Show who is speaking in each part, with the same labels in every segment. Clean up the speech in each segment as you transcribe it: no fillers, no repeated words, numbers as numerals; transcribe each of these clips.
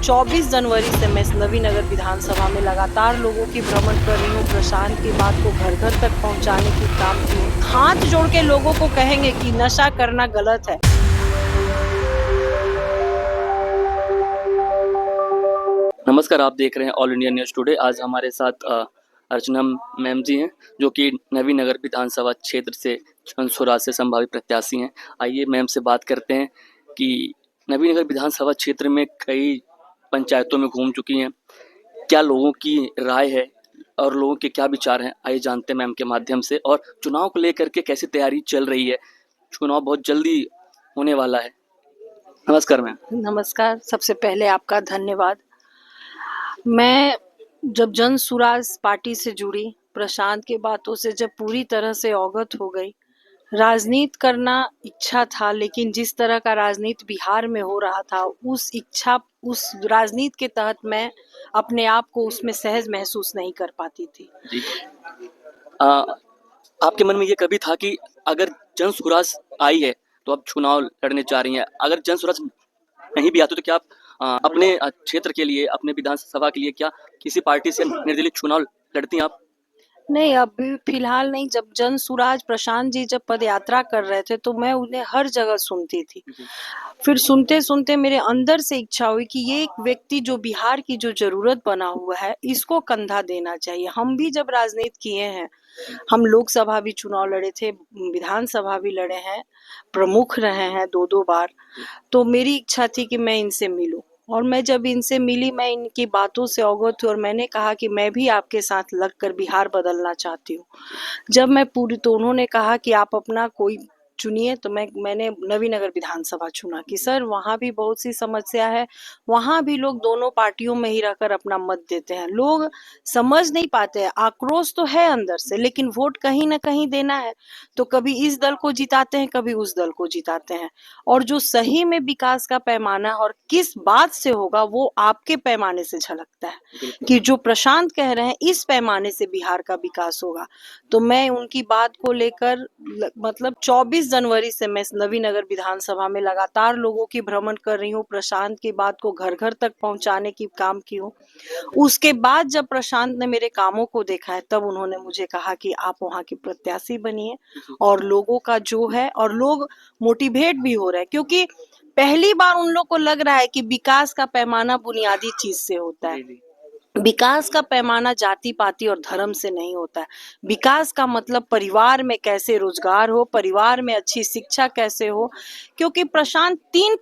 Speaker 1: 24 जनवरी से मैं नवीनगर विधानसभा में लगातार लोगों की भ्रमण कर रही हूँ। प्रशांत की बात को घर घर तक पहुँचाने की काम की हूँ। हाथ जोड़ के लोगों को कहेंगे कि नशा करना गलत है।
Speaker 2: नमस्कार, आप देख रहे हैं ऑल इंडिया न्यूज़ टुडे। आज हमारे साथ अर्चना मैम जी हैं, जो कि नवीनगर विधानसभा क्षेत्र से स्वराज से संभावित प्रत्याशी हैं। आइए मैम से बात करते हैं कि नवीनगर विधानसभा क्षेत्र में कई पंचायतों में घूम चुकी हैं, क्या लोगों की राय है और लोगों के क्या विचार हैं, आइए जानते हैं मैम के माध्यम से। और चुनाव को लेकर के कैसी तैयारी चल रही है, चुनाव बहुत जल्दी होने वाला है। नमस्कार मैम।
Speaker 1: नमस्कार, सबसे पहले आपका धन्यवाद। मैं जब जन सुराज पार्टी से जुड़ी, प्रशांत के बातों से जब पूरी तरह से अवगत हो गई, राजनीति करना इच्छा था, लेकिन जिस तरह का राजनीति बिहार में हो रहा था, उस राजनीति के तहत मैं अपने आप को उसमें सहज महसूस नहीं कर पाती थी।
Speaker 2: जी। आपके मन में ये कभी था कि अगर जन सुराज आई है तो आप चुनाव लड़ने जा रही हैं, अगर जन सुराज नहीं भी आती तो क्या आप अपने क्षेत्र के लिए, अपने विधानसभा के लिए क्या किसी पार्टी से निर्दलीय चुनाव लड़ती हैं आप?
Speaker 1: नहीं, अभी फिलहाल नहीं। जब जन सुराज प्रशांत जी जब पदयात्रा कर रहे थे तो मैं उन्हें हर जगह सुनती थी। फिर सुनते सुनते मेरे अंदर से इच्छा हुई कि ये एक व्यक्ति जो बिहार की जो जरूरत बना हुआ है, इसको कंधा देना चाहिए। हम भी जब राजनीति किए हैं, हम लोकसभा भी चुनाव लड़े थे, विधानसभा भी लड़े हैं, प्रमुख रहे हैं 2-2 बार। तो मेरी इच्छा थी कि मैं इनसे मिलूं, और मैं जब इनसे मिली, मैं इनकी बातों से अवगत हुई और मैंने कहा कि मैं भी आपके साथ लगकर बिहार बदलना चाहती हूँ। जब मैं पूरी तो उन्होंने कहा कि आप अपना कोई चुनिए, तो मैंने नवीनगर विधानसभा चुना कि सर वहाँ भी बहुत सी समस्या है, वहाँ भी लोग दोनों पार्टियों में ही रहकर अपना मत देते हैं। लोग समझ नहीं पाते हैं, आक्रोश तो है अंदर से, लेकिन वोट कहीं ना कहीं देना है, तो कभी इस दल को जिताते हैं, कभी उस दल को जिताते हैं। और जो सही में विकास का पैमाना और किस बात से होगा, वो आपके पैमाने से झलकता है कि जो प्रशांत कह रहे हैं इस पैमाने से बिहार का विकास होगा। तो मैं उनकी बात को लेकर मतलब 24 जनवरी से मैं नवीनगर विधानसभा में लगातार लोगों की भ्रमण कर रही हूँ। प्रशांत की बात को घर घर तक पहुंचाने की काम की हूँ। उसके बाद जब प्रशांत ने मेरे कामों को देखा है, तब उन्होंने मुझे कहा कि आप वहाँ की प्रत्याशी बनिए, और लोगों का जो है, और लोग मोटिवेट भी हो रहे हैं, क्योंकि पहली बार उन लोग को लग रहा है कि विकास का पैमाना बुनियादी चीज से होता है। विकास का पैमाना जाति पाति और धर्म से नहीं होता है। विकास का मतलब परिवार में कैसे रोजगार हो, परिवार में अच्छी शिक्षा कैसे हो, क्योंकि प्रशांत 3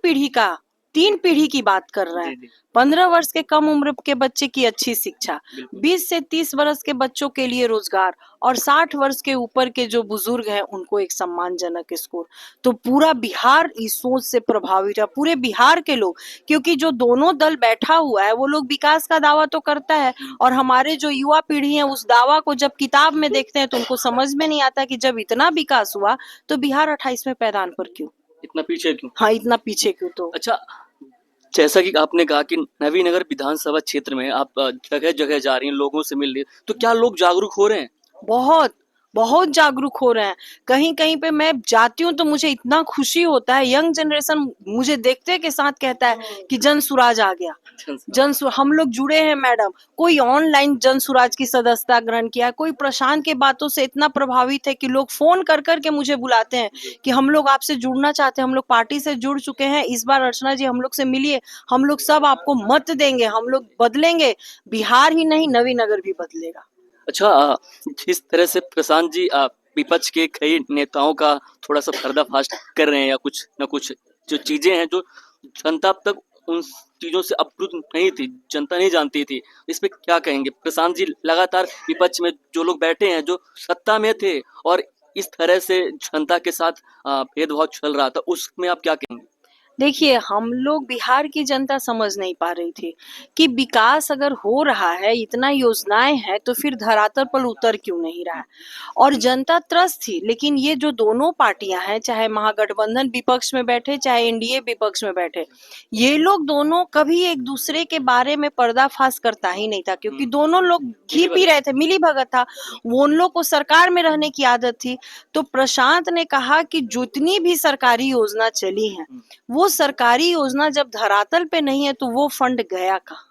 Speaker 1: पीढ़ी की बात कर रहे हैं। 15 वर्ष के कम उम्र के बच्चे की अच्छी शिक्षा, 20 से 30 वर्ष के बच्चों के लिए रोजगार, और 60 वर्ष के ऊपर के जो बुजुर्ग हैं उनको एक सम्मानजनक स्कोर। तो पूरा बिहार इस सोच से प्रभावित है, पूरे बिहार के लोग, क्योंकि जो दोनों दल बैठा हुआ है वो लोग विकास का दावा तो करता है, और हमारे जो युवा पीढ़ी है उस दावा को जब किताब में देखते हैं तो उनको समझ में नहीं आता कि जब इतना विकास हुआ तो बिहार 28वें पायदान पर क्यों,
Speaker 2: इतना पीछे क्यों?
Speaker 1: हाँ इतना पीछे क्यों। तो
Speaker 2: अच्छा, जैसा कि आपने कहा कि नवीनगर विधानसभा क्षेत्र में आप जगह जगह जा रही हैं, लोगों से मिल रही हैं, तो क्या लोग जागरूक हो रहे हैं?
Speaker 1: बहुत बहुत जागरूक हो रहे हैं। कहीं कहीं पे मैं जाती हूँ तो मुझे इतना खुशी होता है, यंग जनरेशन मुझे देखते के साथ कहता है कि जन सुराज आ गया। हम लोग जुड़े हैं मैडम, कोई ऑनलाइन जन सुराज की सदस्यता ग्रहण किया, कोई प्रशांत के बातों से इतना प्रभावित है कि लोग फोन कर करके मुझे बुलाते हैं कि हम लोग आपसे जुड़ना चाहते हैं, हम लोग पार्टी से जुड़ चुके हैं, इस बार अर्चना जी हम लोग से मिलिए, हम लोग सब आपको मत देंगे, हम लोग बदलेंगे, बिहार ही नहीं नवीनगर भी बदलेगा।
Speaker 2: अच्छा, जिस तरह से प्रशांत जी विपक्ष के कई नेताओं का थोड़ा सा पर्दाफाश कर रहे हैं, या कुछ न कुछ जो चीजें हैं जो जनता अब तक उन चीजों से अवरुद्ध नहीं थी, जनता नहीं जानती थी, इस पे क्या कहेंगे? प्रशांत जी लगातार विपक्ष में जो लोग बैठे हैं, जो सत्ता में थे, और इस तरह से जनता के साथ भेदभाव चल रहा था, उसमें आप क्या कहेंगे?
Speaker 1: देखिए, हम लोग बिहार की जनता समझ नहीं पा रही थी कि विकास अगर हो रहा है, इतना योजनाएं हैं, तो फिर धरातल पर उतर क्यों नहीं रहा है, और जनता त्रस्त थी। लेकिन ये जो दोनों पार्टियां हैं, चाहे महागठबंधन विपक्ष में बैठे, चाहे एनडीए विपक्ष में बैठे, ये लोग दोनों कभी एक दूसरे के बारे में पर्दाफाश करता ही नहीं था, क्योंकि दोनों लोग घी पी रहे थे, मिली भगत था, वो उन लोग को सरकार में रहने की आदत थी। तो प्रशांत ने कहा कि जितनी भी सरकारी योजना चली है वो वो सरकारी योजना जब धरातल पे नहीं है तो वो फंड गया कहाँ?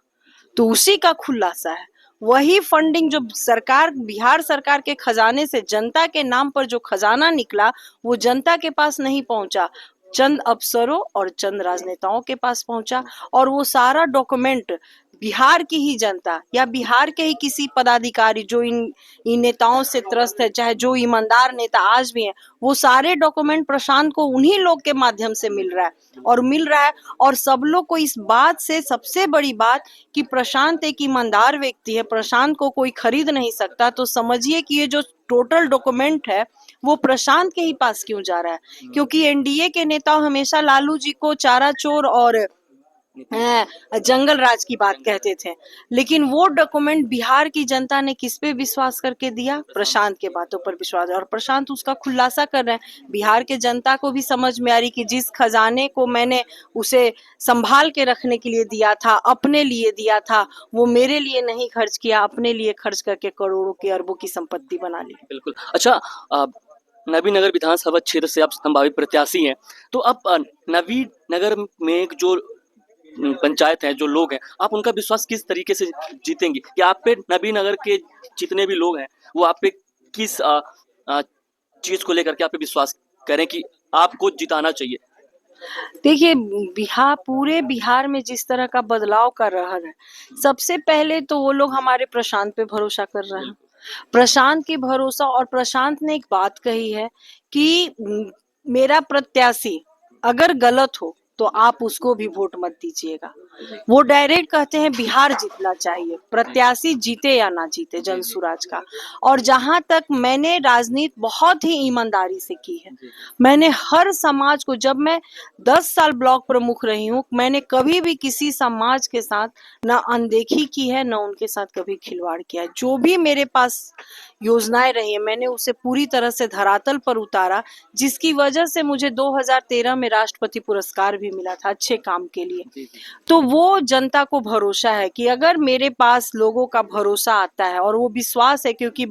Speaker 1: तो उसी का खुलासा है। वही फंडिंग जो सरकार, बिहार सरकार के खजाने से जनता के नाम पर जो खजाना निकला, वो जनता के पास नहीं पहुंचा, चंद अफसरों और चंद राजनेताओं के पास पहुंचा। और वो सारा डॉक्यूमेंट बिहार की ही जनता या बिहार के ही किसी पदाधिकारी जो इन नेताओं से त्रस्त है, चाहे जो ईमानदार नेता आज भी हैं, वो सारे डॉक्यूमेंट प्रशांत को उन्हीं लोग के माध्यम से मिल रहा है। और सब लोग को इस बात से, सबसे बड़ी बात कि प्रशांत एक ईमानदार व्यक्ति है, प्रशांत को कोई खरीद नहीं सकता। तो समझिए कि ये जो टोटल डॉक्यूमेंट है वो प्रशांत के ही पास क्यों जा रहा है? क्योंकि एनडीए के नेता हमेशा लालू जी को चारा चोर और जंगल राज की बात कहते थे, लेकिन वो डॉक्यूमेंट बिहार की जनता ने किस पे विश्वास करके दिया? प्रशांत के बातों पर विश्वास। और प्रशांत उसका खुलासा कर रहे हैं। बिहार के जनता को भी समझ में आ रही कि जिस खजाने को मैंने उसे संभाल के रखने के लिए दिया था, अपने लिए दिया था, वो मेरे लिए नहीं खर्च किया, अपने लिए खर्च करके करोड़ों की, अरबों की संपत्ति बना ली।
Speaker 2: बिल्कुल। अच्छा, नवीन नगर विधानसभा क्षेत्र से आप संभावित प्रत्याशी हैं, तो आप नवीन नगर में एक जो पंचायत है, जो लोग हैं, आप उनका विश्वास किस तरीके से जीतेंगे? कि आप पे नवीन नगर के जितने भी लोग हैं वो आप पे किस चीज को लेकर के आप पे विश्वास करें कि आपको जिताना चाहिए?
Speaker 1: देखिए, पूरे बिहार में जिस तरह का बदलाव कर रहा है, सबसे पहले तो वो लोग हमारे प्रशांत पे भरोसा कर रहे हैं। प्रशांत की भरोसा, और प्रशांत ने एक बात कही है कि मेरा प्रत्याशी अगर गलत हो तो आप उसको भी वोट मत दीजिएगा। वो डायरेक्ट कहते हैं बिहार जीतना चाहिए, प्रत्याशी जीते या ना जीते जन सुराज का। और जहां तक मैंने राजनीति बहुत ही ईमानदारी से की है, मैंने हर समाज को, जब मैं 10 साल ब्लॉक प्रमुख रही हूँ, मैंने कभी भी किसी समाज के साथ ना अनदेखी की है, ना उनके साथ कभी खिलवाड़ किया है। जो भी मेरे पास योजनाएं रही है, मैंने उसे पूरी तरह से धरातल पर उतारा, जिसकी वजह से मुझे 2013 में राष्ट्रपति पुरस्कार भी मिला था अच्छे काम के लिए। तो वो जनता को भरोसा है कि अगर मेरे पास लोगों का भरोसा आता है और वो विश्वास है, क्योंकि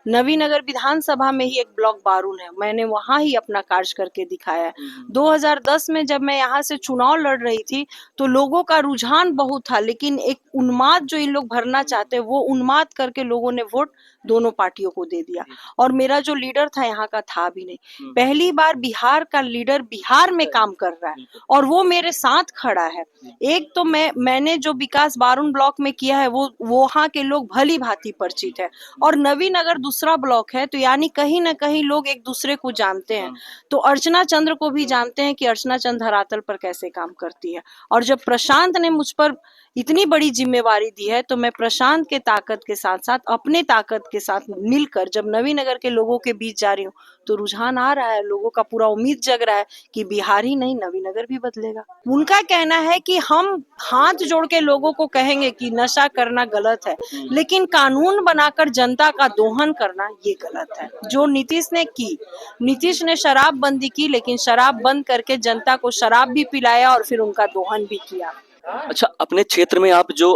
Speaker 1: नवीनगर विधानसभा में ही एक ब्लॉक बारून है, मैंने वहां ही अपना कार्य करके दिखाया है। 2010 में जब मैं यहाँ से चुनाव लड़ रही थी तो लोगों का रुझान बहुत था, लेकिन एक उन्माद जो इन लोग भरना चाहते हैं, वो उन्माद करके लोगों ने वोट दोनों पार्टियों को दे दिया। और मेरा जो लीडर था यहाँ का था भी नहीं। पहली बार बिहार का लीडर बिहार में काम कर रहा है और वो मेरे साथ खड़ा है। एक तो मैंने जो विकास बारून ब्लॉक में किया है वो वहाँ के लोग भली भांति परिचित है, और नवीनगर दूसरा ब्लॉक है, तो यानी कहीं ना कहीं लोग एक दूसरे को जानते हैं। तो अर्चना चंद्र को भी जानते हैं कि अर्चना चंद्र धरातल पर कैसे काम करती है। और जब प्रशांत ने मुझ पर इतनी बड़ी जिम्मेवारी दी है, तो मैं प्रशांत के ताकत के साथ साथ अपने ताकत के साथ मिलकर जब नवीनगर के लोगों के बीच जा रही हूँ, तो रुझान आ रहा है, लोगों का पूरा उम्मीद जग रहा है कि बिहार ही नहीं नवीनगर भी बदलेगा। उनका कहना है कि हम हाथ जोड़ के लोगों को कहेंगे कि नशा करना गलत है, लेकिन कानून बनाकर जनता का दोहन करना ये गलत है। जो नीतीश ने की, नीतीश ने शराब बंदी की, लेकिन शराब बंद करके जनता को शराब भी पिलाया और फिर उनका दोहन भी किया।
Speaker 2: अच्छा, अपने क्षेत्र में आप जो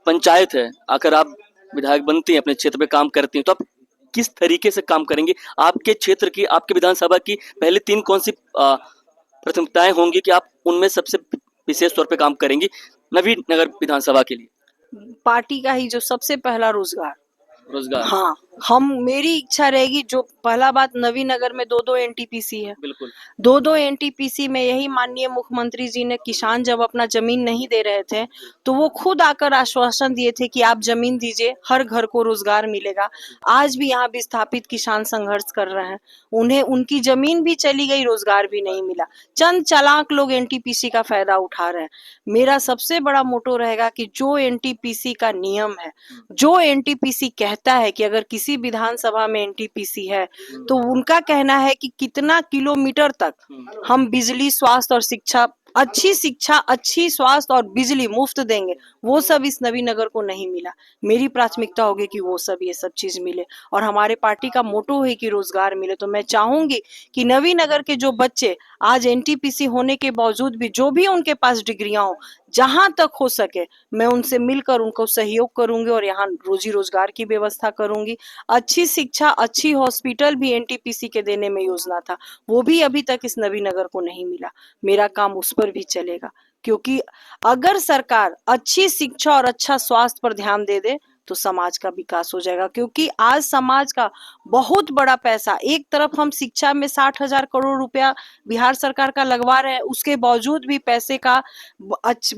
Speaker 2: पंचायत है, अगर आप विधायक बनती हैं, अपने क्षेत्र में काम करती हैं, तो आप किस तरीके से काम करेंगे? आपके क्षेत्र की, आपके विधानसभा की पहले 3 कौन सी प्राथमिकताएं होंगी कि आप उनमें सबसे विशेष तौर पे काम करेंगी नवीन नगर विधानसभा के लिए?
Speaker 1: पार्टी का ही जो सबसे पहला रोजगार।
Speaker 2: हाँ,
Speaker 1: मेरी इच्छा रहेगी, जो पहला बात, नवीनगर में 2-2 एनटीपीसी है।
Speaker 2: बिल्कुल।
Speaker 1: 2-2 एनटीपीसी में यही माननीय मुख्यमंत्री जी ने, किसान जब अपना जमीन नहीं दे रहे थे तो वो खुद आकर आश्वासन दिए थे कि आप जमीन दीजिए, हर घर को रोजगार मिलेगा। आज भी यहाँ विस्थापित किसान संघर्ष कर रहे हैं, उन्हें उनकी जमीन भी चली गई, रोजगार भी नहीं मिला। चंद चालाक लोग एनटीपीसी का फायदा उठा रहे हैं। मेरा सबसे बड़ा मोटो रहेगा कि जो एनटीपीसी का नियम है, जो एनटीपीसी कहता है कि अगर किसी विधानसभा में एनटीपीसी है तो उनका कहना है कि कितना किलोमीटर तक हम बिजली, स्वास्थ्य और शिक्षा, अच्छी शिक्षा, अच्छी स्वास्थ्य और बिजली मुफ्त देंगे, वो सब इस नवीनगर को नहीं मिला। मेरी प्राथमिकता होगी कि वो सब, ये सब चीज मिले, और हमारे पार्टी का मोटो है कि रोजगार मिले। तो मैं चाहूंगी कि नवीनगर के जो बच्चे आज एनटीपीसी होने के बावजूद भी, जो भी उनके पास डिग्रियां हो, जहां तक हो सके मैं उनसे मिलकर उनको सहयोग करूंगी और यहाँ रोजी रोजगार की व्यवस्था करूंगी। अच्छी शिक्षा, अच्छी हॉस्पिटल भी एनटीपीसी के देने में योजना था, वो भी अभी तक इस नवीन नगर को नहीं मिला। मेरा काम उस पर भी चलेगा, क्योंकि अगर सरकार अच्छी शिक्षा और अच्छा स्वास्थ्य पर ध्यान दे दे तो समाज का विकास हो जाएगा। क्योंकि आज समाज का बहुत बड़ा पैसा, एक तरफ हम शिक्षा में 60,000 करोड़ रुपया बिहार सरकार का लगवा रहे हैं, उसके बावजूद भी पैसे का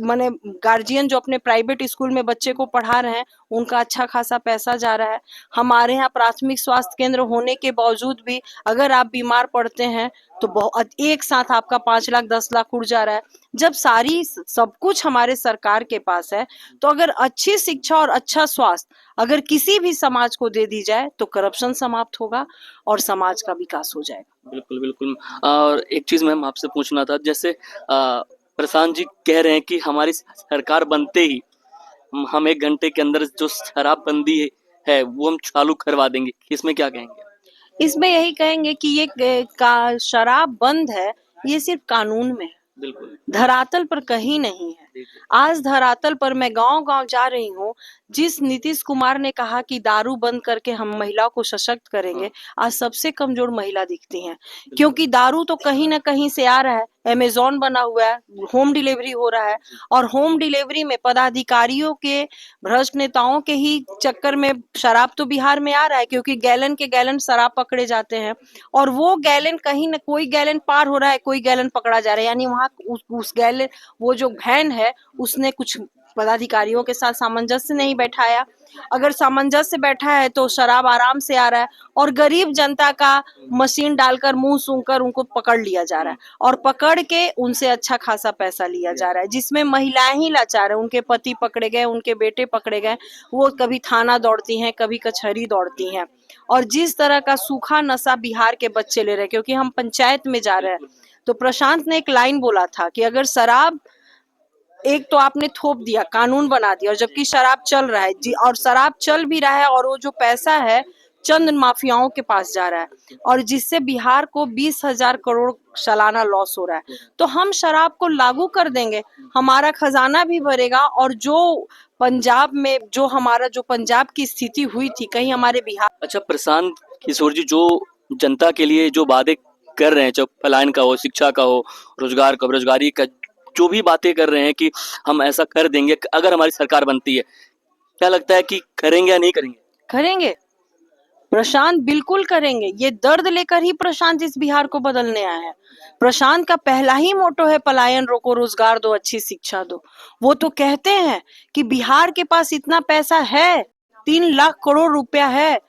Speaker 1: माने गार्जियन जो अपने प्राइवेट स्कूल में बच्चे को पढ़ा रहे हैं उनका अच्छा खासा पैसा जा रहा है। हमारे यहाँ प्राथमिक स्वास्थ्य केंद्र होने के बावजूद भी अगर आप बीमार पड़ते हैं तो बहुत एक साथ आपका 5 लाख 10 लाख उड़ जा रहा है। जब सारी सब कुछ हमारे सरकार के पास है तो अगर अच्छी शिक्षा और अच्छा स्वास्थ्य अगर किसी भी समाज को दे दी जाए तो करप्शन समाप्त होगा और समाज का विकास हो जाएगा।
Speaker 2: बिल्कुल बिल्कुल। और एक चीज मैम आपसे पूछना था, जैसे प्रशांत जी कह रहे हैं कि हमारी सरकार बनते ही हम 1 घंटे के अंदर जो शराबबंदी है वो हम चालू करवा देंगे, इसमें क्या कहेंगे?
Speaker 1: इसमें यही कहेंगे कि ये शराब बंद है, ये सिर्फ कानून में है,
Speaker 2: बिल्कुल।
Speaker 1: धरातल पर कहीं नहीं है। आज धरातल पर मैं गांव-गांव जा रही हूँ, जिस नीतीश कुमार ने कहा कि दारू बंद करके हम महिलाओं को सशक्त करेंगे, आज सबसे कमजोर महिला दिखती हैं, क्योंकि दारू तो कहीं ना कहीं से आ रहा है, अमेज़न बना हुआ है, होम डिलीवरी हो रहा है और होम डिलीवरी में पदाधिकारियों के, भ्रष्ट नेताओं के ही चक्कर में शराब तो बिहार में आ रहा है, क्योंकि गैलन के गैलन शराब पकड़े जाते हैं और वो गैलन कहीं न कोई गैलन पार हो रहा है, कोई गैलन पकड़ा जा रहा है, यानी वहाँ उस गैलन वो जो वैन है उसने कुछ पदाधिकारियों के साथ सामंजस्य नहीं बैठाया। अगर सामंजस्य बैठा है तो शराब आराम से आ रहा है और गरीब जनता का मशीन डालकर मुंह सूंघकर उनको पकड़ लिया जा रहा है और पकड़ के उनसे अच्छा खासा पैसा लिया जा रहा है, जिसमें महिलाएं ही लाचार है। उनके पति पकड़े गए, उनके बेटे पकड़े गए, वो कभी थाना दौड़ती हैं, कभी कचहरी दौड़ती हैं। और जिस तरह का सूखा नशा बिहार के बच्चे ले रहे हैं, क्योंकि हम पंचायत में जा रहे हैं, तो प्रशांत ने एक लाइन बोला था कि अगर शराब एक तो आपने थोप दिया, कानून बना दिया, और जबकि शराब चल रहा है जी, और शराब चल भी रहा है और वो जो पैसा है चंद माफियाओं के पास जा रहा है और जिससे बिहार को 20,000 करोड़ सालाना लॉस हो रहा है। तो हम शराब को लागू कर देंगे, हमारा खजाना भी भरेगा और जो पंजाब में जो हमारा जो पंजाब की स्थिति हुई थी कहीं हमारे बिहार।
Speaker 2: अच्छा प्रशांत किशोर जी, जो जनता के लिए जो वादे कर रहे हैं, चाहे पलायन का हो, शिक्षा का हो, रोजगार का, बेरोजगारी का, जो भी बातें कर रहे हैं कि हम ऐसा कर देंगे अगर हमारी सरकार बनती है, क्या लगता है कि करेंगे या नहीं करेंगे?
Speaker 1: करेंगे, प्रशांत बिल्कुल करेंगे। ये दर्द लेकर ही प्रशांत इस बिहार को बदलने आया है। प्रशांत का पहला ही मोटो है पलायन रोको, रोजगार दो, अच्छी शिक्षा दो। वो तो कहते हैं कि बिहार के पास इतना पैसा है, 3 लाख करोड़ रुपया है।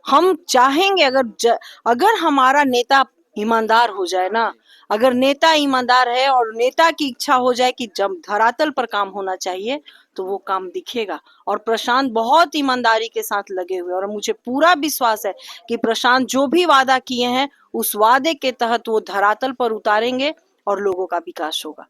Speaker 1: हम चाहेंगे अगर हमारा नेता ईमानदार हो जाए ना, अगर नेता ईमानदार है और नेता की इच्छा हो जाए कि जब धरातल पर काम होना चाहिए तो वो काम दिखेगा। और प्रशांत बहुत ईमानदारी के साथ लगे हुए और मुझे पूरा विश्वास है कि प्रशांत जो भी वादा किए हैं उस वादे के तहत वो धरातल पर उतारेंगे और लोगों का विकास होगा।